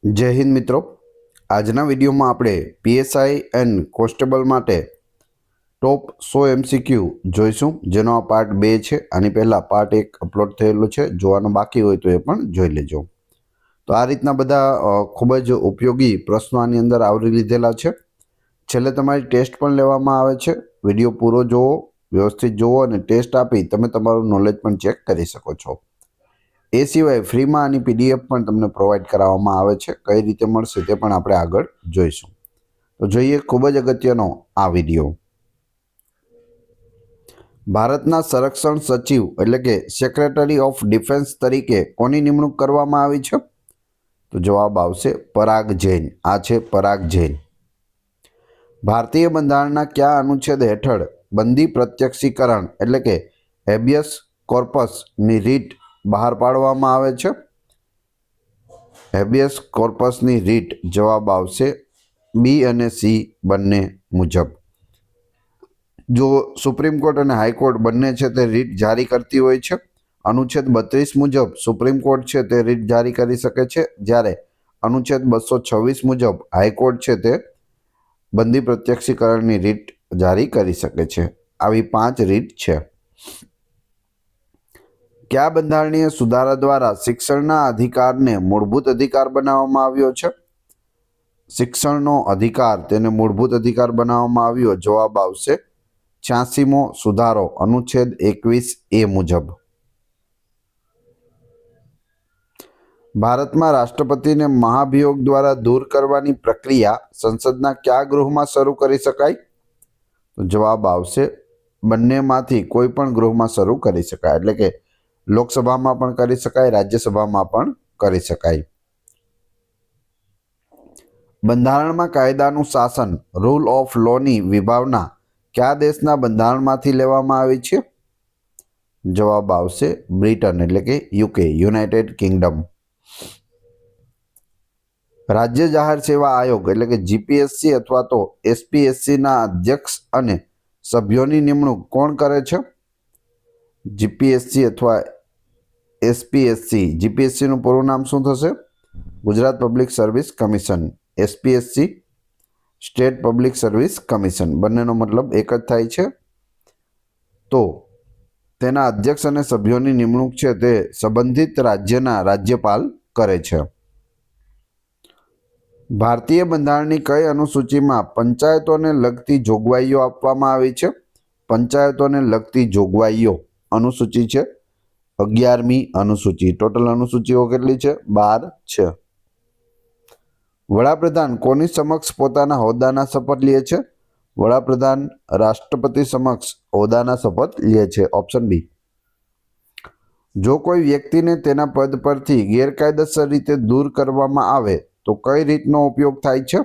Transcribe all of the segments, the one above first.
જય હિન્દ મિત્રો, આજના વિડીયોમાં આપણે પીએસઆઈ એન્ડ કોન્સ્ટેબલ માટે ટોપ 100 એમસીક્યુ જોઈશું, જેનો આ પાર્ટ 2 છે. આની પહેલાં પાર્ટ 1 અપલોડ થયેલો છે, જોવાનો બાકી હોય તો એ પણ જોઈ લેજો. તો આ રીતના બધા ખૂબ જ ઉપયોગી પ્રશ્નો આની અંદર આવરી લીધેલા છે. છેલ્લે તમારી ટેસ્ટ પણ લેવામાં આવે છે. વિડીયો પૂરો જોવો, વ્યવસ્થિત જોવો અને ટેસ્ટ આપી તમે તમારું નોલેજ પણ ચેક કરી શકો છો. એ સિવાય ફ્રીમાં આની પીડીએફ પણ તમને પ્રોવાઈડ કરાવવામાં આવે છે. કઈ રીતે મળશે તે પણ આપણે આગળ જોઈશું. તો જોઈએ ખૂબ જ અગત્યનો આ વિડીયો. ભારતના સંરક્ષણ સચિવ એટલે કે સેક્રેટરી ઓફ ડિફેન્સ તરીકે કોની નિમણૂક કરવામાં આવી છે? તો જવાબ આવશે પરાગ જૈન. આ છે પરાગ જૈન. ભારતીય બંધારણના કયા અનુચ્છેદ હેઠળ બંદી પ્રત્યક્ષીકરણ એટલે કે હેબિયસ કોર્પસની રીટ બહાર પાડવામાં આવે છે? હેબિયસ કોર્પસની રીટ જવાબ આવશે બી અને સી બંને મુજબ. જો સુપ્રીમ કોર્ટ અને હાઈકોર્ટ બંને છે તે રીટ જારી કરતી હોય છે, અનુચ્છેદ 32 મુજબ સુપ્રીમ કોર્ટ છે તે રીટ જારી કરી શકે છે, જ્યારે અનુચ્છેદ 226 મુજબ હાઈકોર્ટ છે તે બંદી પ્રત્યક્ષીકરણની રીટ જારી કરી શકે છે. આવી 5 રીટ છે. કયા બંધારણીય સુધારા દ્વારા શિક્ષણના અધિકારને મૂળભૂત અધિકાર બનાવવામાં આવ્યો છે? શિક્ષણનો અધિકાર તેને મૂળભૂત અધિકાર બનાવવામાં આવ્યો. જવાબ આવશે 86મો સુધારો અનુચ્છેદ 21A મુજબ. ભારતમાં રાષ્ટ્રપતિને મહાભિયોગ દ્વારા દૂર કરવાની પ્રક્રિયા સંસદના કયા ગૃહમાં શરૂ કરી શકાય? તો જવાબ આવશે બંનેમાંથી કોઈ પણ ગૃહમાં શરૂ કરી શકાય. એટલે કે લોકસભામાં પણ કરી શકાય, રાજ્યસભામાં પણ કરી શકાય. બંધારણમાં કાયદાનું શાસન રૂલ ઓફ લોની વિભાવના કયા દેશના બંધારણમાંથી લેવામાં આવી છે? જવાબ આવશે બ્રિટન એટલે કે યુકે, યુનાઇટેડ કિંગડમ. રાજ્ય જાહેર સેવા આયોગ એટલે કે જીપીએસસી અથવા તો એસપીએસસીના અધ્યક્ષ અને સભ્યોની નિમણૂક કોણ કરે છે? જીપીએસસી અથવા એસપીએસસી. જીપીએસસીનું પૂરું નામ શું થશે? Gujarat public service commission. SPSC state public service commission. બંનેનો મતલબ એક જ થાય છે. તો તેના અધ્યક્ષ અને સભ્યોની નિમણૂક છે તે સંબંધિત રાજ્યના રાજ્યપાલ કરે છે. ભારતીય બંધારણની કઈ અનુસૂચિમાં પંચાયતોને લગતી જોગવાઈઓ આપવામાં આવી છે? પંચાયતોને લગતી જોગવાઈઓ અનુસૂચિ છે 11મી અનુસૂચિ. ટોટલ અનુસૂચિઓ કેટલી છે? 12 છે. વડાપ્રધાન કોની સમક્ષ પોતાના હોદ્દાના શપથ લે છે? વડાપ્રધાન રાષ્ટ્રપતિ સમક્ષ હોદ્દાના શપથ લે છે. Option B. જો કોઈ વ્યક્તિને તેના પદ પરથી ગેરકાયદેસર રીતે દૂર કરવામાં આવે તો કઈ રીતનો ઉપયોગ થાય છે?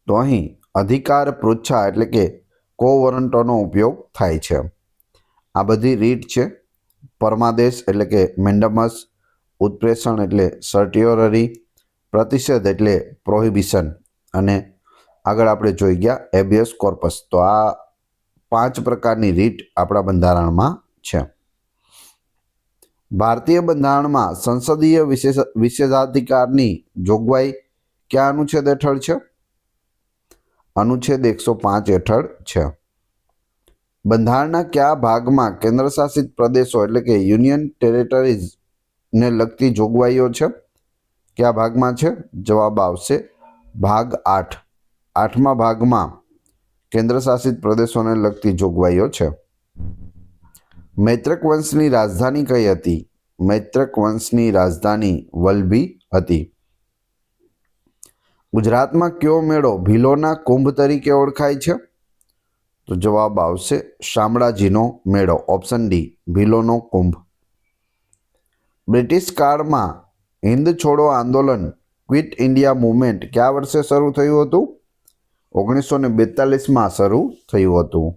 તો અહીં અધિકાર પૃચ્છા એટલે કે કોવરંટોનો ઉપયોગ થાય છે. આ બધી રીત છે. પરમાદેશ એટલે કે મેન્ડમસ, ઉત્પ્રેષણ એટલે સર્ટિયોરરી, પ્રતિષેધ એટલે પ્રોહિબિશન અને આગળ આપણે જોઈ ગયા હેબિયસ કોર્પસ. તો આ 5 પ્રકારની રીત આપણા બંધારણમાં છે. ભારતીય બંધારણમાં સંસદીય વિશેષાધિકારની જોગવાઈ કયા અનુચ્છેદ હેઠળ છે? અનુચ્છેદ 105 હેઠળ છે. બંધારણના કયા ભાગમાં કેન્દ્રશાસિત પ્રદેશો એટલે કે યુનિયન ટેરેટરીઝને લગતી જોગવાઈઓ છે? કયા ભાગમાં છે? જવાબ આવશે ભાગ 8. 8મા ભાગમાં કેન્દ્રશાસિત પ્રદેશોને લગતી જોગવાઈઓ છે. મૈત્રક વંશની રાજધાની કઈ હતી? મૈત્રક વંશની રાજધાની વલ્લભી હતી. ગુજરાતમાં કયો મેળો ભીલોના કુંભ તરીકે ઓળખાય છે? તો જવાબ આવશે શામળાજીનો મેળો. ઓપ્શન ડી ભીલોનો કુંભ. બ્રિટિશ કાળમાં હિન્દ છોડો આંદોલન ક્વિટ ઇન્ડિયા મૂવમેન્ટ કયા વર્ષે શરૂ થયું હતું? 1942માં શરૂ થયું હતું.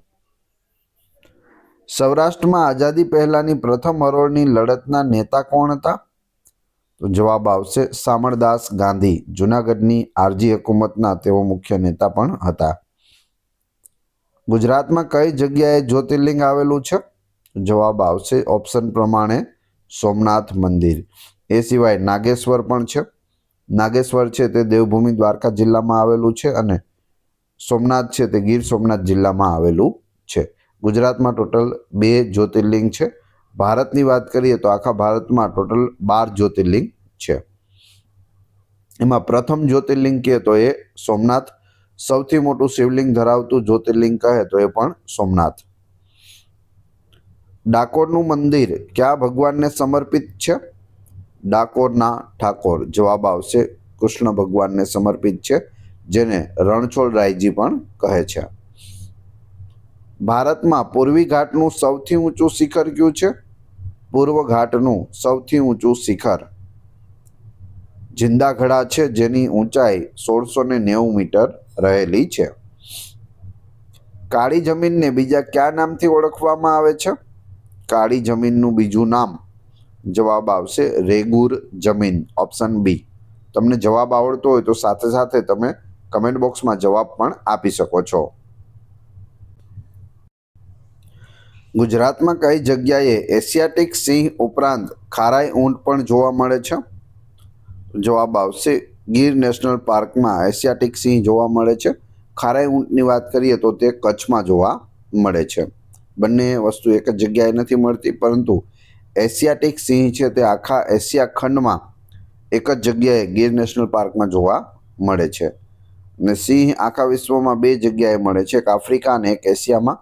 સૌરાષ્ટ્રમાં આઝાદી પહેલાની પ્રથમ હરોળની લડતના નેતા કોણ હતા? તો જવાબ આવશે શામળદાસ ગાંધી. જૂનાગઢની આરજી હુકુમતના તેઓ મુખ્ય નેતા પણ હતા. ગુજરાતમાં કઈ જગ્યાએ જ્યોતિર્લિંગ આવેલું છે? જવાબ આવશે ઓપ્શન પ્રમાણે સોમનાથ મંદિર. એ સિવાય નાગેશ્વર પણ છે. નાગેશ્વર છે તે દેવભૂમિ દ્વારકા જિલ્લામાં આવેલું છે અને સોમનાથ છે તે ગીર સોમનાથ જિલ્લામાં આવેલું છે. ગુજરાતમાં ટોટલ 2 જ્યોતિર્લિંગ છે. ભારતની વાત કરીએ તો આખા ભારતમાં ટોટલ 12 જ્યોતિર્લિંગ છે. એમાં પ્રથમ જ્યોતિર્લિંગ કહે તો એ સોમનાથ, સૌથી મોટું શિવલિંગ ધરાવતું જ્યોતિર્લિંગ કહે તો એ પણ સોમનાથ. ડાકોરનું મંદિર કયા ભગવાનને સમર્પિત છે? ડાકોરના ઠાકોર. જવાબ આવશે કૃષ્ણ ભગવાનને સમર્પિત છે, જેને રણછોડરાયજી પણ કહે છે. ભારતમાં પૂર્વી ઘાટનું સૌથી ઊંચું શિખર કયું છે? પૂર્વ ઘાટનું સૌથી ઊંચું શિખર જિંદાખડા છે, જેની ઊંચાઈ 1690 મીટર રહેલી છે. કાળી જમીનને બીજા કયા નામથી ઓળખવામાં આવે છે? કાળી જમીનનું બીજું નામ જવાબ આવશે રેગુર જમીન. Option B. તમને જવાબ આવડતો હોય તો સાથે સાથે તમે કમેન્ટ બોક્સમાં જવાબ પણ આપી શકો છો. ગુજરાતમાં કઈ જગ્યાએ એશિયાટિક સિંહ ઉપરાંત ખારાઈ ઊંટ પણ જોવા મળે છે? જવાબ આવશે ગીર નેશનલ પાર્કમાં એશિયાટિક સિંહ જોવા મળે છે. ખારાઈ ઊંટની વાત કરીએ તો તે કચ્છમાં જોવા મળે છે. બંને વસ્તુ એક જ જગ્યાએ નથી મળતી, પરંતુ એશિયાટિક સિંહ છે તે આખા એશિયા ખંડમાં એક જ જગ્યાએ ગીર નેશનલ પાર્કમાં જોવા મળે છે. અને સિંહ આખા વિશ્વમાં 2 જગ્યાએ મળે છે, એક આફ્રિકા અને એક એશિયામાં.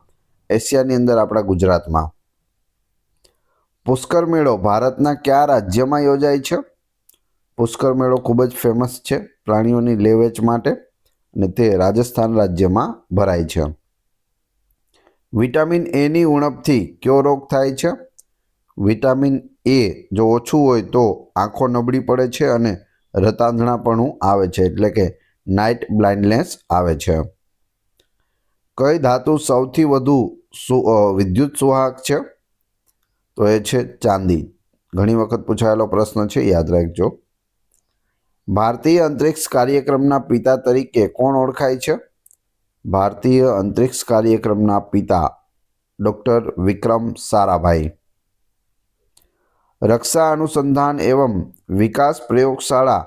એશિયાની અંદર આપણા ગુજરાતમાં. પુષ્કર મેળો ભારતના કયા રાજ્યમાં યોજાય છે? પુષ્કર મેળો ખૂબ જ ફેમસ છે પ્રાણીઓની લે-વેચ માટે અને તે રાજસ્થાન રાજ્યમાં ભરાય છે. વિટામિન એની ઉણપથી કયો રોગ થાય છે? વિટામિન એ જો ઓછું હોય તો આંખો નબળી પડે છે અને રતાંધણાપણું આવે છે, એટલે કે નાઇટ બ્લાઇન્ડનેસ આવે છે. કઈ ધાતુ સૌથી વધુ વિદ્યુત સુવાહક છે? તો એ છે ચાંદી. ઘણી વખત પૂછાયેલો પ્રશ્ન છે, યાદ રાખજો. ભારતીય અંતરિક્ષ કાર્યક્રમના પિતા તરીકે કોણ ઓળખાય છે? ભારતીય અંતરિક્ષ કાર્યક્રમના પિતા ડૉક્ટર વિક્રમ સારાભાઈ. રક્ષા અનુસંધાન એવં વિકાસ પ્રયોગશાળા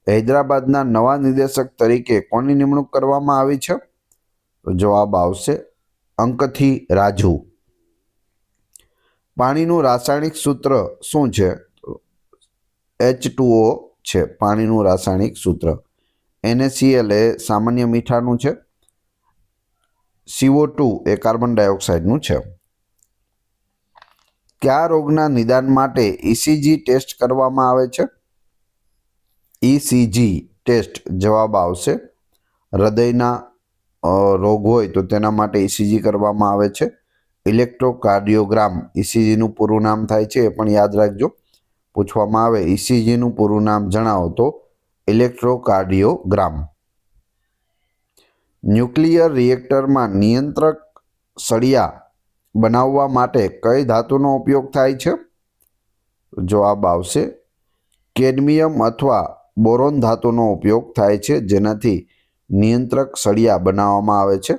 હૈદરાબાદના નવા નિદેશક તરીકે કોની નિમણૂક કરવામાં આવી છે? જવાબ આવશે અંકથી રાજુ. પાણીનું રાસાયણિક સૂત્ર શું છે? H2O છે પાણીનું રાસાયણિક સૂત્ર. NaCl એ સામાન્ય મીઠાનું છે. CO2 એ કાર્બન ડાયોક્સાઇડનું છે. કયા રોગના નિદાન માટે ECG ટેસ્ટ કરવામાં આવે છે? ECG ટેસ્ટ જવાબ આવશે હૃદયના રોગ હોય તો તેના માટે ECG કરવામાં આવે છે. ઇલેક્ટ્રોકાર્ડિયોગ્રામ ECGનું પૂરું નામ થાય છે, એ પણ યાદ રાખજો. પૂછવામાં આવે ECGનું પૂરું નામ જણાવો તો ઇલેક્ટ્રોકાર્ડિયોગ્રામ. ન્યુક્લિયર રિએક્ટરમાં નિયંત્રક સળિયા બનાવવા માટે કઈ ધાતુનો ઉપયોગ થાય છે? જવાબ આવશે કેડમિયમ અથવા બોરોન ધાતુનો ઉપયોગ થાય છે, જેનાથી નિયંત્રક સળિયા બનાવવામાં આવે છે.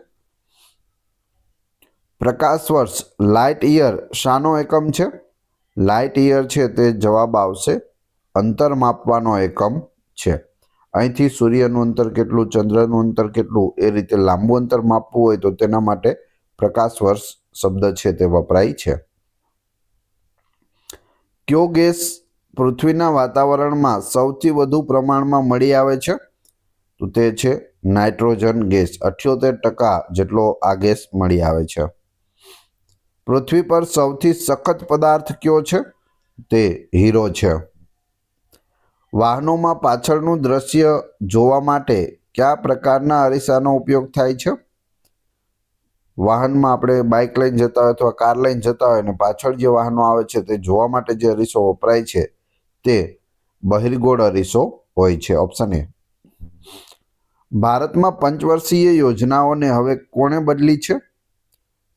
પ્રકાશ વર્ષ લાઇટ યર શાનો એકમ છે? લાઇટ યર છે તે જવાબ આવશે અંતર માપવાનો એકમ છે. અહીંથી સૂર્યનું અંતર કેટલું, ચંદ્રનું અંતર કેટલું, એ રીતે લાંબુ અંતર માપવું હોય તો તેના માટે પ્રકાશ વર્ષ શબ્દ છે તે વપરાય છે. કયો ગેસ પૃથ્વીના વાતાવરણમાં સૌથી વધુ પ્રમાણમાં મળી આવે છે? તો તે છે નાઇટ્રોજન ગેસ. 78% જેટલો આ ગેસ મળી આવે છે. પૃથ્વી પર સૌથી સખત પદાર્થ કયો છે? તે હીરો છે. વાહનોમાં પાછળનું દ્રશ્ય જોવા માટે કયા પ્રકારના અરીસાનો ઉપયોગ થાય છે? વાહનમાં આપણે બાઇક લઈને જતા હોય અથવા કાર લઈને જતા હોય અને પાછળ જે વાહનો આવે છે તે જોવા માટે જે અરીસો વપરાય છે તે બહિર્ગોળ અરીસો હોય છે. Option A. ભારતમાં પંચવર્ષીય યોજનાઓને હવે કોણે બદલી છે?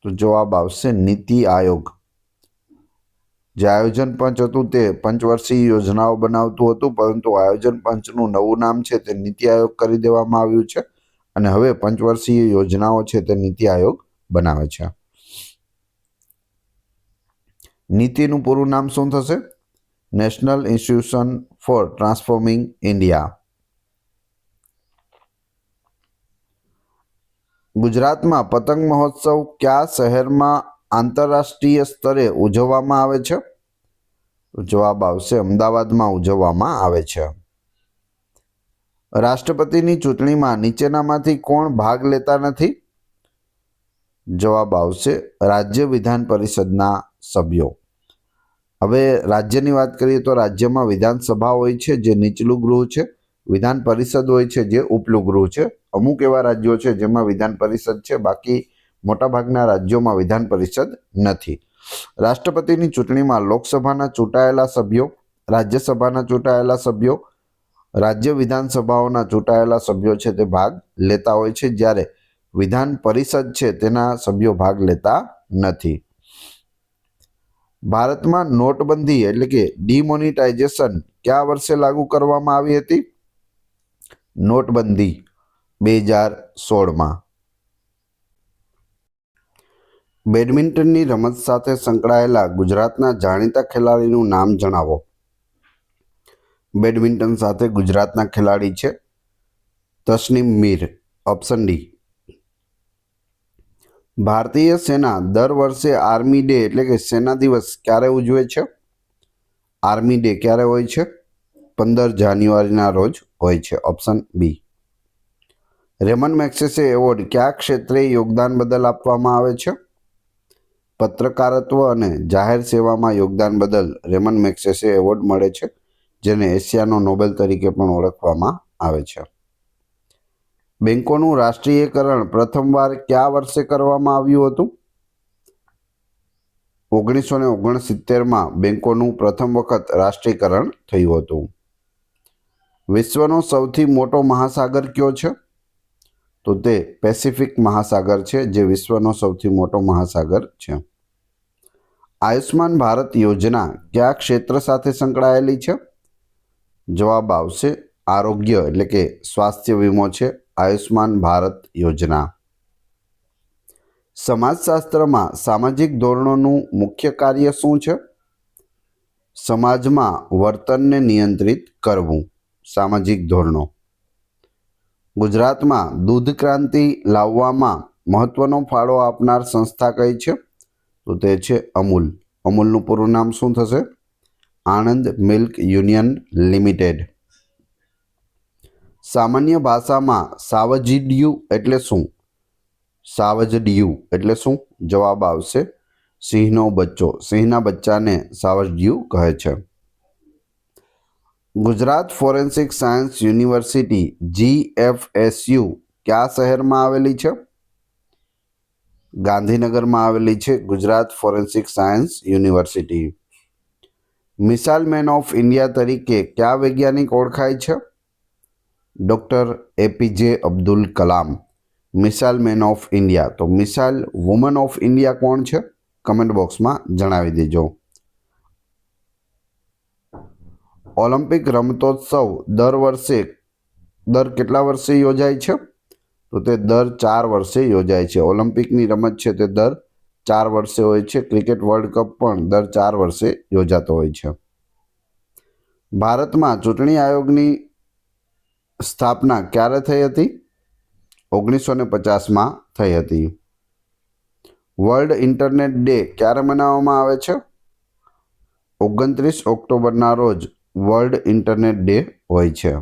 તો જવાબ આવશે નીતિ આયોગ. જે આયોજન પંચ હતું તે પંચવર્ષીય યોજનાઓ બનાવતું હતું, પરંતુ આયોજન પંચનું નવું નામ છે તે નીતિ આયોગ કરી દેવામાં આવ્યું છે અને હવે પંચવર્ષીય યોજનાઓ છે તે નીતિ આયોગ બનાવે છે. નીતિનું પૂરું નામ શું થશે? National Institution for Transforming India. ગુજરાતમાં પતંગ મહોત્સવ કયા શહેરમાં આંતરરાષ્ટ્રીય સ્તરે ઉજવવામાં આવે છે? જવાબ આવશે અમદાવાદમાં ઉજવવામાં આવે છે. રાષ્ટ્રપતિની ચૂંટણીમાં નીચેનામાંથી કોણ ભાગ લેતા નથી? જવાબ આવશે રાજ્ય વિધાન પરિષદના સભ્યો. હવે રાજ્યની વાત કરીએ તો રાજ્યમાં વિધાનસભા હોય છે જે નીચલું ગૃહ છે, વિધાન પરિષદ હોય છે જે ઉપલું ગૃહ છે. અમુક એવા રાજ્યો છે જેમાં વિધાન પરિષદ છે, બાકી મોટાભાગના રાજ્યોમાં વિધાન પરિષદ નથી. રાષ્ટ્રપતિની ચૂંટણીમાં લોકસભાના ચૂંટાયેલા સભ્યો, રાજ્યસભાના ચૂંટાયેલા સભ્યો, રાજ્ય વિધાનસભાઓના ચૂંટાયેલા સભ્યો છે તે ભાગ લેતા હોય છે, જ્યારે વિધાન પરિષદ છે તેના સભ્યો ભાગ લેતા નથી. ભારતમાં નોટબંધી એટલે કે ડિમોનિટાઇઝેશન કયા વર્ષે લાગુ કરવામાં આવી હતી? નોટબંધી 2016માં. બેડમિન્ટનની રમત સાથે સંકળાયેલા ગુજરાતના જાણીતા ખેલાડીનું નામ જણાવો. બેડમિન્ટન સાથે ગુજરાતના ખેલાડી છે તસનીમ મીર. Option D. ભારતીય સેના દર વર્ષે આર્મી ડે એટલે કે સેના દિવસ ક્યારે ઉજવે છે? આર્મી ડે ક્યારે હોય છે? 15 જાન્યુઆરીના રોજ હોય છે. Option B. Ramon Magsaysay award કયા ક્ષેત્રે યોગદાન બદલ આપવામાં આવે છે? પત્રકારત્વ અને જાહેર સેવામાં યોગદાન બદલ રેમન મેગ્સેસે એવોર્ડ મળે છે, જેને એશિયાનો નોબેલ તરીકે પણ ઓળખવામાં આવે છે. બેંકોનું રાષ્ટ્રીયકરણ પ્રથમવાર કયા વર્ષે કરવામાં આવ્યું હતું? 1969માં બેંકોનું પ્રથમ વખત રાષ્ટ્રીયકરણ થયું હતું. વિશ્વનો સૌથી મોટો મહાસાગર કયો છે? તો તે પેસિફિક મહાસાગર છે, જે વિશ્વનો સૌથી મોટો મહાસાગર છે. આયુષ્માન ભારત યોજના કયા ક્ષેત્ર સાથે સંકળાયેલી છે? જવાબ આવશે આરોગ્ય એટલે કે સ્વાસ્થ્ય વીમો છે આયુષ્માન ભારત યોજના. સમાજશાસ્ત્રમાં સામાજિક ધોરણોનું મુખ્ય કાર્ય શું છે? સમાજમાં વર્તનને નિયંત્રિત કરવું. સામાજિક ધોરણો. ગુજરાતમાં દૂધ ક્રાંતિ લાવવામાં મહત્વનો ફાળો આપનાર સંસ્થા કઈ છે? તો તે છે અમૂલ. અમૂલનું પૂરું નામ શું થશે? Anand milk union limited. સામાન્ય ભાષામાં સાવજડિયું એટલે શું? સાવજડિયું એટલે શું? જવાબ આવશે સિંહનો બચ્ચો. સિંહના બચ્ચાને સાવજડિયું કહે છે. Gujarat forensic science university GFSU કયા શહેરમાં આવેલી છે? ગાંધીનગરમાં આવેલી છે Gujarat forensic science university. Missile man of India તરીકે કયા વૈજ્ઞાનિક ઓળખાય છે? Doctor APJ Abdul Kalam. Missile man of India. તો મિસાઇલ વુમન ઓફ ઇન્ડિયા કોણ છે? કમેન્ટ બોક્સમાં જણાવી દેજો. ઓલિમ્પિક રમતોત્સવ દર કેટલા વર્ષે યોજાય છે? તો તે દર 4 વર્ષે યોજાય છે. ઓલિમ્પિકની રમત છે તે દર 4 વર્ષે હોય છે. ક્રિકેટ વર્લ્ડ કપ પણ દર 4 વર્ષે યોજાતો હોય છે. ભારતમાં ચૂંટણી આયોગની સ્થાપના ક્યારે થઈ હતી? 1950માં થઈ હતી. વર્લ્ડ ઇન્ટરનેટ ડે ક્યારે મનાવવામાં આવે છે? 29 ઓક્ટોબરના રોજ વર્લ્ડ ઇન્ટરનેટ ડે હોય છે.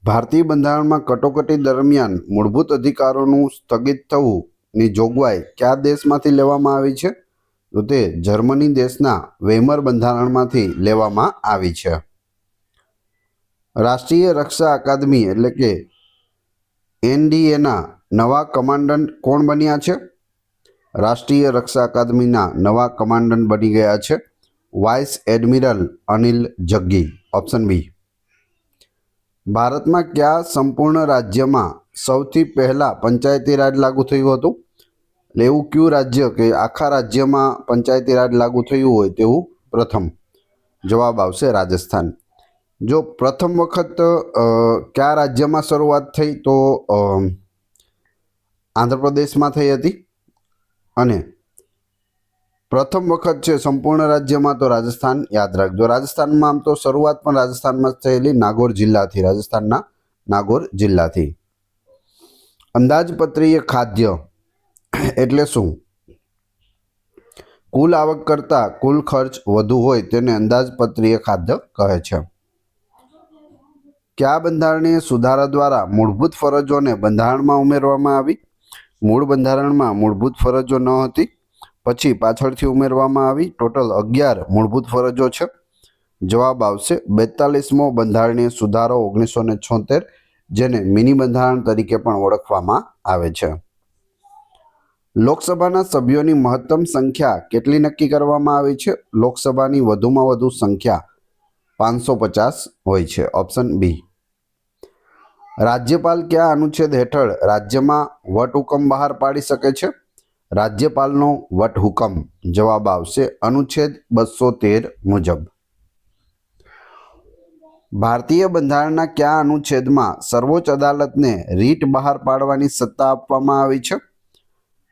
ભારતીય બંધારણમાં કટોકટી દરમિયાન મૂળભૂત અધિકારોનું સ્થગિત થવુંની જોગવાઈ કયા દેશમાંથી લેવામાં આવી છે? તો તે જર્મની દેશના વેમર બંધારણમાંથી લેવામાં આવી છે. રાષ્ટ્રીય રક્ષા અકાદમી એટલે કે NDAના નવા કમાન્ડન્ટ કોણ બન્યા છે? રાષ્ટ્રીય રક્ષા અકાદમીના નવા કમાન્ડન્ટ બની ગયા છે vice admiral Anil Jaggi. Option B. ભારતમાં કયા સંપૂર્ણ રાજ્યમાં સૌથી પહેલાં પંચાયતી રાજ લાગુ થયું હતું? એટલે એવું કયું રાજ્ય કે આખા રાજ્યમાં પંચાયતી રાજ લાગુ થયું હોય તેવું પ્રથમ? જવાબ આવશે રાજસ્થાન. જો પ્રથમ વખત કયા રાજ્યમાં શરૂઆત થઈ? તો આંધ્રપ્રદેશમાં થઈ હતી. અને પ્રથમ વખત છે સંપૂર્ણ રાજ્યમાં તો રાજસ્થાન યાદ રાખજો. રાજસ્થાનમાં આમ તો શરૂઆત પણ રાજસ્થાનમાં થયેલી નાગોર જિલ્લાથી, રાજસ્થાનના નાગોર જિલ્લાથી. અંદાજપત્રીય ખાદ્ય એટલે શું? કુલ આવક કરતાં કુલ ખર્ચ વધુ હોય તેને અંદાજપત્રીય ખાદ્ય કહે છે. કયા બંધારણીય સુધારા દ્વારા મૂળભૂત ફરજોને બંધારણમાં ઉમેરવામાં આવી? મૂળ બંધારણમાં મૂળભૂત ફરજો ન હતી, પછી પાછળથી ઉમેરવામાં આવી. ટોટલ 11 મૂળભૂત ફરજો છે. જવાબ આવશે 42મો બંધારણીય સુધારો 1976, જેને મિની બંધારણ તરીકે પણ ઓળખવામાં આવે છે. લોકસભાના સભ્યોની મહત્તમ સંખ્યા કેટલી નક્કી કરવામાં આવી છે? લોકસભાની વધુમાં વધુ સંખ્યા 550 હોય છે. Option B. રાજ્યપાલ કયા અનુચ્છેદ હેઠળ રાજ્યમાં વટહુકમ બહાર પાડી શકે છે? રાજ્યપાલનો વટહુકમ. જવાબ આવશે અનુચ્છેદ 213 મુજબ. ભારતીય બંધારણના કયા અનુચ્છેદમાં સર્વોચ્ચ અદાલતને રીટ બહાર પાડવાની સત્તા આપવામાં આવી છે?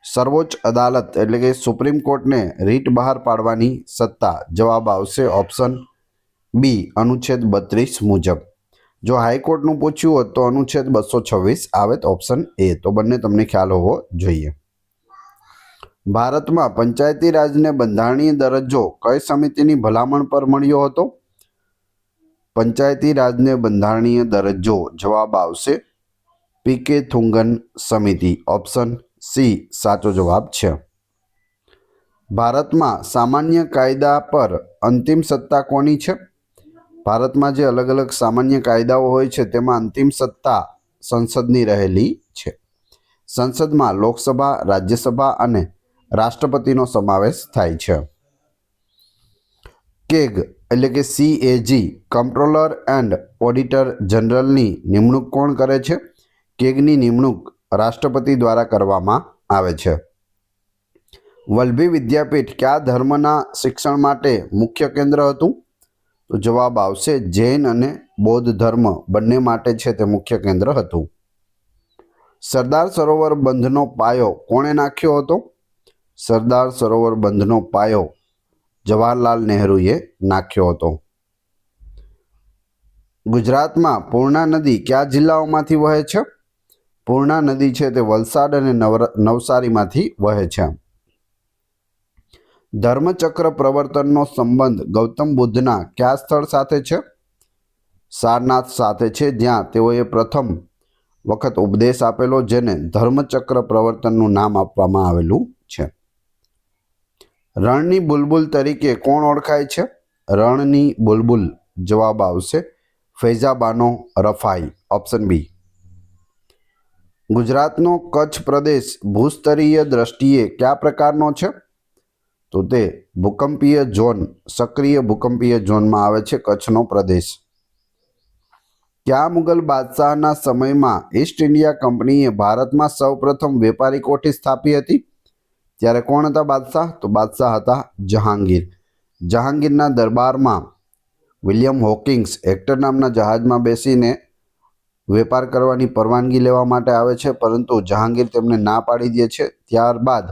સર્વોચ્ચ અદાલત એટલે કે સુપ્રીમ કોર્ટને રીટ બહાર પાડવાની સત્તા. જવાબ આવશે ઓપ્શન બી અનુચ્છેદ 32 મુજબ. જો હાઈકોર્ટનું પૂછ્યું હોત તો અનુચ્છેદ 226 આવે તો ઓપ્શન એ. તો બંને તમને ખ્યાલ હોવો જોઈએ. ભારતમાં પંચાયતી રાજને બંધારણીય દરજ્જો કઈ સમિતિની ભલામણ પર મળ્યો હતો? પંચાયતી રાજને બંધારણીય દરજ્જો. જવાબ આવશે પી.કે. થુંગન સમિતિ. ઓપ્શન સી સાચો જવાબ છે. ભારતમાં સામાન્ય કાયદા પર અંતિમ સત્તા કોની છે? ભારતમાં જે અલગ અલગ સામાન્ય કાયદાઓ હોય છે તેમાં અંતિમ સત્તા સંસદની રહેલી છે. સંસદમાં લોકસભા, રાજ્યસભા અને રાષ્ટ્રપતિનો સમાવેશ થાય છે. કેગ એટલે કે CAG કમ્પ્ટ્રોલર એન્ડ ઓડિટર જનરલની નિમણૂક કોણ કરે છે? કેગની નિમણૂક રાષ્ટ્રપતિ દ્વારા કરવામાં આવે છે. વલ્લભી વિદ્યાપીઠ કયા ધર્મના શિક્ષણ માટે મુખ્ય કેન્દ્ર હતું? તો જવાબ આવશે જૈન અને બૌદ્ધ ધર્મ બંને માટે છે તે મુખ્ય કેન્દ્ર હતું. સરદાર સરોવર બંધનો પાયો કોણે નાખ્યો હતો? સરદાર સરોવર બંધનો પાયો જવાહરલાલ નહેરુએ નાખ્યો હતો. ગુજરાતમાં પૂર્ણા નદી કયા જિલ્લાઓમાંથી વહે છે? પૂર્ણા નદી છે તે વલસાડ અને નવસારીમાંથી વહે છે. ધર્મચક્ર પ્રવર્તનનો સંબંધ ગૌતમ બુદ્ધના કયા સ્થળ સાથે છે? સારનાથ સાથે છે, જ્યાં તેઓએ પ્રથમ વખત ઉપદેશ આપેલો, જેને ધર્મચક્ર પ્રવર્તનનું નામ આપવામાં આવેલું છે. રણની બુલબુલ તરીકે કોણ ઓળખાય છે? રણની બુલબુલ. જવાબ આવશે ફૈઝાબાનો રફાઈ. Option B. ગુજરાતનો કચ્છ પ્રદેશ ભૂસ્તરીય દ્રષ્ટિએ કયા પ્રકારનો છે? તો તે ભૂકંપીય ઝોન, સક્રિય ભૂકંપીય ઝોનમાં આવે છે કચ્છનો પ્રદેશ. કયા મુગલ બાદશાહના સમયમાં ઈસ્ટ ઇન્ડિયા કંપનીએ ભારતમાં સૌપ્રથમ વેપારી કોઠી સ્થાપી હતી? ત્યારે કોણ હતા બાદશાહ? તો બાદશાહ હતા જહાંગીર. જહાંગીરના દરબારમાં વિલિયમ હોકિંગ્સ હેક્ટર નામના જહાજમાં બેસીને વેપાર કરવાની પરવાનગી લેવા માટે આવે છે, પરંતુ જહાંગીર તેમને ના પાડી દે છે. ત્યારબાદ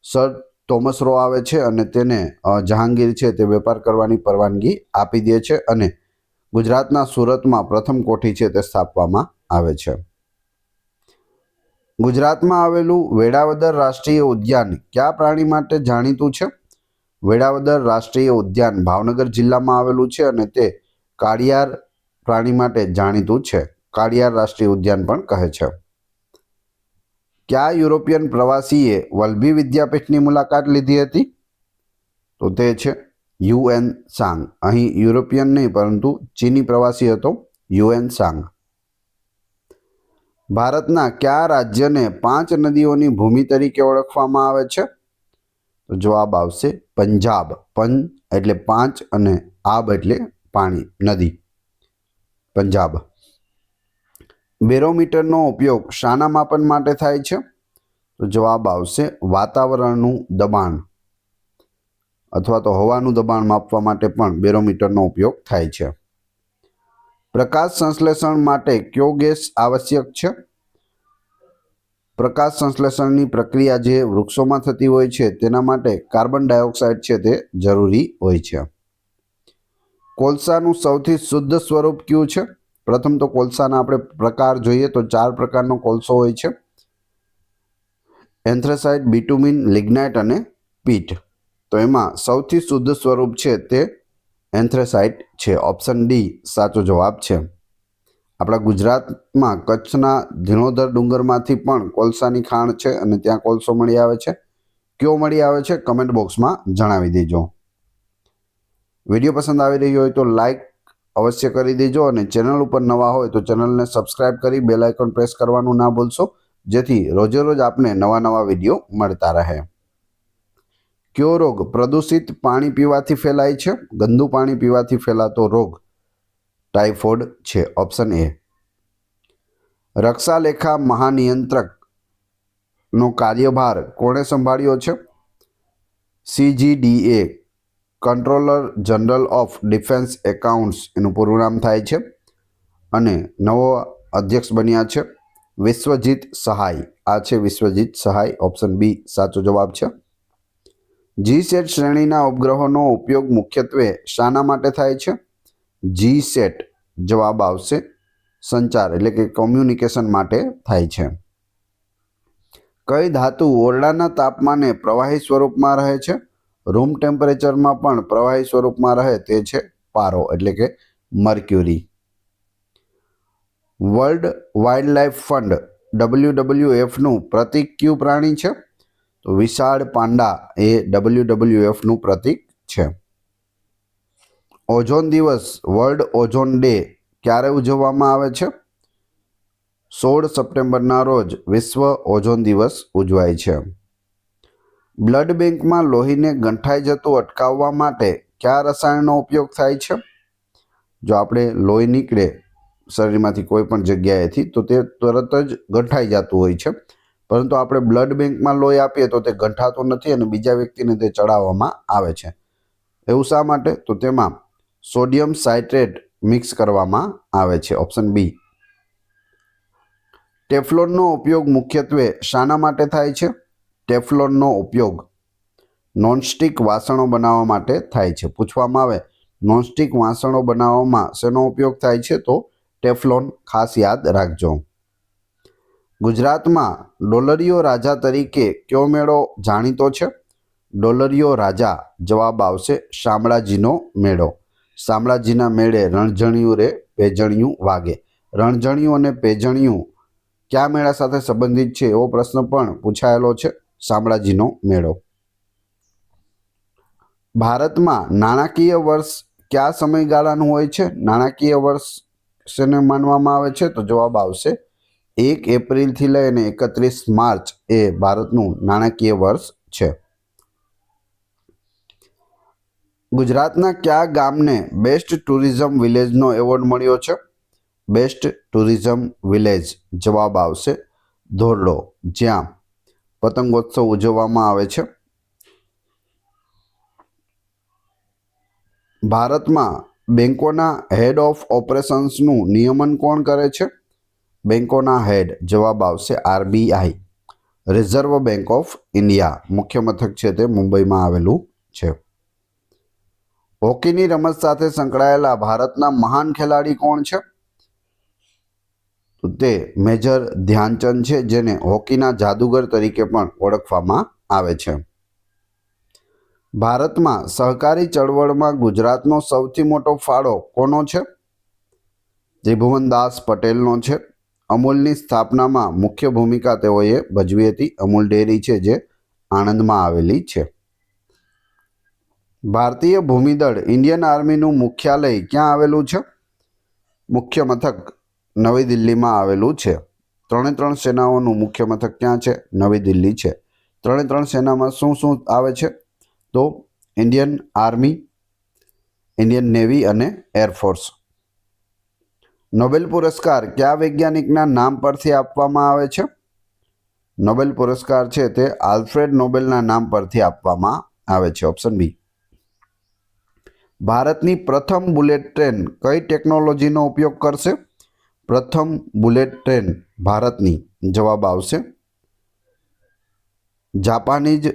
સર થોમસ રો આવે છે અને તેને જહાંગીર છે તે વેપાર કરવાની પરવાનગી આપી દે છે અને ગુજરાતના સુરતમાં પ્રથમ કોઠી છે તે સ્થાપવામાં આવે છે. ગુજરાતમાં આવેલું વેળાવદર રાષ્ટ્રીય ઉદ્યાન કયા પ્રાણી માટે જાણીતું છે? વેળાવદર રાષ્ટ્રીય ઉદ્યાન ભાવનગર જિલ્લામાં આવેલું છે અને તે કાળિયાર પ્રાણી માટે જાણીતું છે. કાળિયાર રાષ્ટ્રીય ઉદ્યાન પણ કહે છે. કયા યુરોપિયન પ્રવાસીએ વલ્લભી વિદ્યાપીઠની મુલાકાત લીધી હતી? તો તે છે યુએન સાંગ. અહીં યુરોપિયન નહીં પરંતુ ચીની પ્રવાસી હતો યુએન સાંગ. ભારતના કયા રાજ્યને 5 નદીઓની ભૂમિ તરીકે ઓળખવામાં આવે છે? તો જવાબ આવશે પંજાબ. પંજ એટલે 5 અને આબ એટલે પાણી, નદી. પંજાબ. બેરોમીટરનો ઉપયોગ શાના માપન માટે થાય છે? તો જવાબ આવશે વાતાવરણનું દબાણ અથવા તો હવાનું દબાણ માપવા માટે પણ બેરોમીટરનો ઉપયોગ થાય છે. પ્રકાશ સંશ્લેષણ માટે કયો ગેસ આવશ્યક છે? પ્રકાશ સંશ્લેષણની પ્રક્રિયા જે વૃક્ષોમાં થતી હોય છે તેના માટે કાર્બન ડાયોક્સાઇડ છે તે જરૂરી હોય છે. કોલસાનું સૌથી શુદ્ધ સ્વરૂપ કયું છે? પ્રથમ તો કોલસાના આપણે પ્રકાર જોઈએ તો 4 પ્રકારનો કોલસો હોય છે: એન્થ્રેસાઇટ, બિટુમિન, લિગ્નાઇટ અને પીટ. તો એમાં સૌથી શુદ્ધ સ્વરૂપ છે તે એન્થ્રેસાઇટ છે. ઓપ્શન ડી સાચો જવાબ છે. આપણા ગુજરાતમાં કચ્છના ધીણોધર ડુંગરમાંથી પણ કોલસાની ખાણ છે અને ત્યાં કોલસો મળી આવે છે. કયો મળી આવે છે? કમેન્ટ બોક્સમાં જણાવી દેજો. વિડીયો પસંદ આવી રહ્યો હોય તો લાઈક અવશ્ય કરી દેજો અને ચેનલ ઉપર નવા હોય તો ચેનલને સબસ્ક્રાઇબ કરી બેલ આઇકોન પ્રેસ કરવાનું ના ભૂલશો, જેથી રોજે રોજ આપને નવા વિડીયો મળતા રહે. કયો રોગ પ્રદૂષિત પાણી પીવાથી ફેલાય છે? ગંદુ પાણી પીવાથી ફેલાતો રોગ ટાઇફોઇડ છે. Option A. રક્ષાલેખા મહાનિયંત્રકનો કાર્યભાર કોણે સંભાળ્યો છે? CGDA, controller general of defence accounts એનું પૂરું નામ થાય છે. અને નવો અધ્યક્ષ બન્યા છે વિશ્વજીત સહાય. આ છે વિશ્વજીત સહાય. ઓપ્શન બી સાચો જવાબ છે. જીસેટ શ્રેણીના ઉપગ્રહોનો ઉપયોગ મુખ્યત્વે શાના માટે થાય છે? જીસેટ જવાબ આવશે સંચાર એટલે કે કોમ્યુનિકેશન માટે થાય છે. કઈ ધાતુ ઓરડાના તાપમાને પ્રવાહી સ્વરૂપમાં રહે છે? રૂમ ટેમ્પરેચરમાં પણ પ્રવાહી સ્વરૂપમાં રહે તે છે પારો એટલે કે મર્ક્યુરી. વર્લ્ડ વાઇલ્ડલાઇફ ફંડ WWFનું પ્રતીક કયું પ્રાણી છે? તો વિશાળ પાંડા એ WWFનું પ્રતીક છે. ઓઝોન દિવસ વર્લ્ડ ઓઝોન ડે ક્યારે ઉજવવામાં આવે છે? 16 સપ્ટેમ્બરના રોજ વિશ્વ ઓઝોન દિવસ ઉજવાય છે. બ્લડ બેંકમાં લોહીને ગંઠાઈ જતું અટકાવવા માટે કયા રસાયણનો ઉપયોગ થાય છે? જો આપણે લોહી નીકળે શરીરમાંથી કોઈ પણ જગ્યાએથી તો તે તરત જ ગંઠાઈ જતું હોય છે, પરંતુ આપણે બ્લડ બેંકમાં લોહી આપીએ તો તે ગંઠાતું નથી અને બીજા વ્યક્તિને તે ચડાવવામાં આવે છે. એવું શા માટે? તો તેમાં સોડિયમ સાઇટ્રેટ મિક્સ કરવામાં આવે છે. ઓપ્શન બી. ટેફલોનનો ઉપયોગ મુખ્યત્વે શાના માટે થાય છે? ટેફલોનનો ઉપયોગ નોનસ્ટિક વાસણો બનાવવા માટે થાય છે. પૂછવામાં આવે નોનસ્ટિક વાસણો બનાવવામાં શેનો ઉપયોગ થાય છે? તો ટેફલોન. ખાસ યાદ રાખજો. ગુજરાતમાં ડોલરિયો રાજા તરીકે કયો મેળો જાણીતો છે? ડોલરિયો રાજા જવાબ આવશે શામળાજીનો મેળો. શામળાજીના મેળે રણઝણિયું રે પેજણિયું વાગે. રણઝણિયું અને પેજણિયું કયા મેળા સાથે સંબંધિત છે એવો પ્રશ્ન પણ પૂછાયેલો છે. શામળાજીનો મેળો. ભારતમાં નાણાકીય વર્ષ કયા સમયગાળાનું હોય છે? નાણાકીય વર્ષ શેને માનવામાં આવે છે? તો જવાબ આવશે 1 એપ્રિલથી લઈને 31 માર્ચ એ ભારતનું નાણાકીય વર્ષ છે. ગુજરાતના કયા ગામને બેસ્ટ ટુરિઝમ વિલેજનો એવોર્ડ મળ્યો છે? બેસ્ટ ટુરિઝમ વિલેજ જવાબ આવશે ધોરડો, જ્યાં પતંગોત્સવ ઉજવવામાં આવે છે. ભારતમાં બેંકોના હેડ ઓફ ઓપરેશન્સનું નિયમન કોણ કરે છે? બેંકોના હેડ જવાબ આવશે RBI, reserve bank of India. મુખ્ય મથક છે તે મુંબઈમાં આવેલું છે. હોકીની રમત સાથે સંકળાયેલા ભારતના મહાન ખેલાડી કોણ છે? તો તે મેજર ધ્યાનચંદ છે, જેને હોકીના જાદુગર તરીકે પણ ઓળખવામાં આવે છે. ભારતમાં સહકારી ચળવળમાં ગુજરાતનો સૌથી મોટો ફાળો કોનો છે? ત્રિભુવનદાસ પટેલનો છે. અમૂલની સ્થાપનામાં મુખ્ય ભૂમિકા તેઓએ ભજવી હતી. અમૂલ ડેરી છે જે આણંદમાં આવેલી છે. ભારતીય ભૂમિદળ ઇન્ડિયન આર્મીનું મુખ્યાલય ક્યાં આવેલું છે? મુખ્ય મથક નવી દિલ્હીમાં આવેલું છે. 3 સેનાઓનું મુખ્ય મથક ક્યાં છે? નવી દિલ્હી છે. 3 સેનામાં શું આવે છે? તો ઇન્ડિયન આર્મી, ઇન્ડિયન નેવી અને એરફોર્સ. નોબેલ પુરસ્કાર કયા વૈજ્ઞાનિકના નામ પરથી આપવામાં આવે છે? નોબેલ પુરસ્કાર છે તે આલ્ફ્રેડ નોબેલના નામ પરથી આપવામાં આવે છે. Option B. ભારતની પ્રથમ બુલેટ ટ્રેન કઈ ટેકનોલોજીનો ઉપયોગ કરશે? પ્રથમ બુલેટ ટ્રેન ભારતની જવાબ આવશે જાપાનીઝ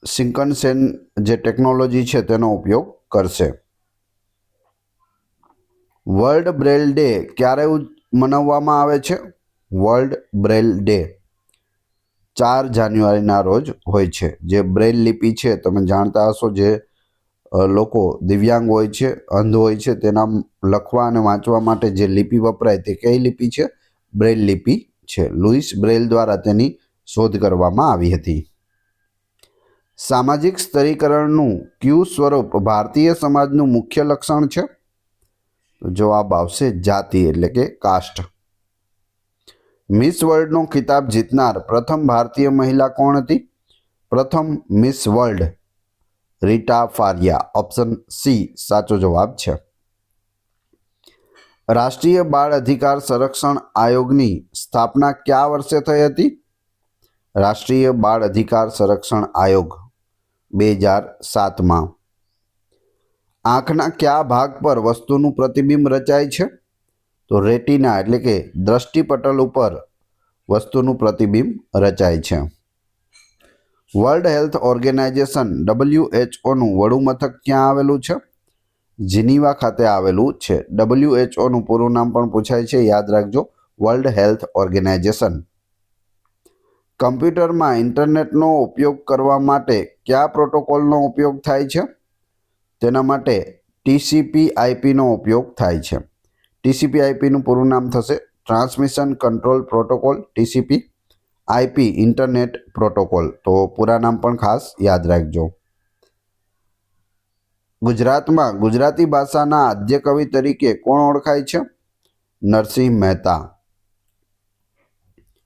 શિન્કનસેન જે ટેકનોલોજી છે તેનો ઉપયોગ કરશે. વર્લ્ડ બ્રેલ ડે ક્યારે મનાવવામાં આવે છે? વર્લ્ડ બ્રેલ ડે 4 જાન્યુઆરીના રોજ હોય છે. જે બ્રેલ લિપિ છે તમે જાણતા હશો, જે લોકો દિવ્યાંગ હોય છે, અંધ હોય છે, તેના લખવા અને વાંચવા માટે જે લિપિ વપરાય તે કઈ લિપિ છે? બ્રેલ લિપિ છે. લુઈસ બ્રેલ દ્વારા તેની શોધ કરવામાં આવી હતી. સામાજિક સ્તરીકરણનું કયું સ્વરૂપ ભારતીય સમાજનું મુખ્ય લક્ષણ છે? જવાબ આવશે જાતિ એટલે કે કાસ્ટ. મિસ વર્લ્ડનો ખિતાબ જીતનાર પ્રથમ ભારતીય મહિલા કોણ હતી? પ્રથમ Miss World Reita Faria. Option C સાચો જવાબ છે. રાષ્ટ્રીય બાળ અધિકાર સંરક્ષણ આયોગની સ્થાપના કયા વર્ષે થઈ હતી? રાષ્ટ્રીય બાળ અધિકાર સંરક્ષણ આયોગ 2007માં. આંખના કયા ભાગ પર વસ્તુનું પ્રતિબિંબ રચાય છે? તો રેટિના એટલે કે દ્રષ્ટિપટલ ઉપર વસ્તુનું પ્રતિબિંબ રચાય છે. વર્લ્ડ હેલ્થ ઓર્ગેનાઇઝેશન WHOનું વડું મથક ક્યાં આવેલું છે? જીનીવા ખાતે આવેલું છે. WHOનું પૂરું નામ પણ પૂછાય છે, યાદ રાખજો, વર્લ્ડ હેલ્થ ઓર્ગેનાઇઝેશન. કમ્પ્યુટરમાં ઇન્ટરનેટનો ઉપયોગ કરવા માટે કયા પ્રોટોકોલનો ઉપયોગ થાય છે? તેના માટે TCP/IPનો ઉપયોગ થાય છે. TCP/IPનું પૂરું નામ થશે transmission control protocol, TCP, IP internet protocol. તો પૂરા નામ પણ ખાસ યાદ રાખજો. ગુજરાતમાં ગુજરાતી ભાષાના આદ્ય કવિ તરીકે કોણ ઓળખાય છે? નરસિંહ મહેતા.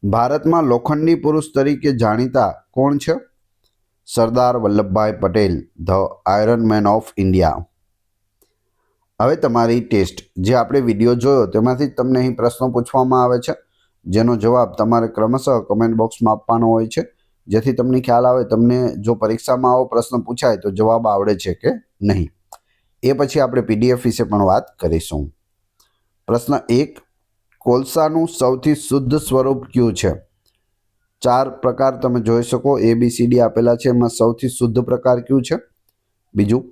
ભારતમાં લોખંડી પુરુષ તરીકે જાણીતા કોણ છે? Sardar Vallabhbhai Patel, the iron man of India. હવે તમારી ટેસ્ટ, જે આપણે વિડીયો જોયો તેમાંથી જ તમને અહીં પ્રશ્નો પૂછવામાં આવે છે, જેનો જવાબ તમારે ક્રમશઃ કમેન્ટ બોક્સમાં આપવાનો હોય છે, જેથી તમને ખ્યાલ આવે તમને જો પરીક્ષામાં આવો પ્રશ્ન પૂછાય તો જવાબ આવડે છે કે નહીં. એ પછી આપણે PDF વિશે પણ વાત કરીશું. પ્રશ્ન 1, કોલસાનું સૌથી શુદ્ધ સ્વરૂપ કયું છે? 4 પ્રકાર તમે જોઈ શકો, ABCD આપેલા છે, એમાં સૌથી શુદ્ધ પ્રકાર કયું છે? બીજું,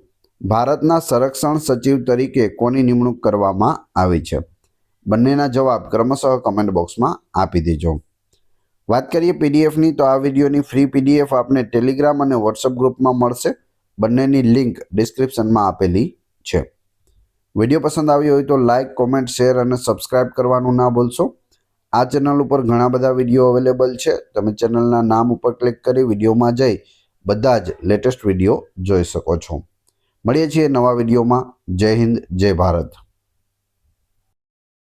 ભારતના સંરક્ષણ સચિવ તરીકે કોની નિમણૂક કરવામાં આવી છે? બંનેના જવાબ ક્રમશઃ કમેન્ટ બોક્સમાં આપી દેજો. વાત કરીએ PDFની, તો આ વિડીયોની ફ્રી PDF આપને ટેલિગ્રામ અને વોટ્સઅપ ગ્રુપમાં મળશે. બંનેની લિંક ડિસ્ક્રિપ્શનમાં આપેલી છે. વિડીયો પસંદ આવ્યો હોય તો લાઇક, કોમેન્ટ, શેર અને સબસ્ક્રાઇબ કરવાનું ના ભૂલશો. આ ચેનલ ઉપર ઘણા બધા વિડીયો અવેલેબલ છે. તમે ચેનલના નામ ઉપર ક્લિક કરી વિડીયોમાં જઈ બધા જ લેટેસ્ટ વિડીયો જોઈ શકો છો. મળીએ છીએ નવા વિડીયોમાં. જય હિન્દ, જય ભારત.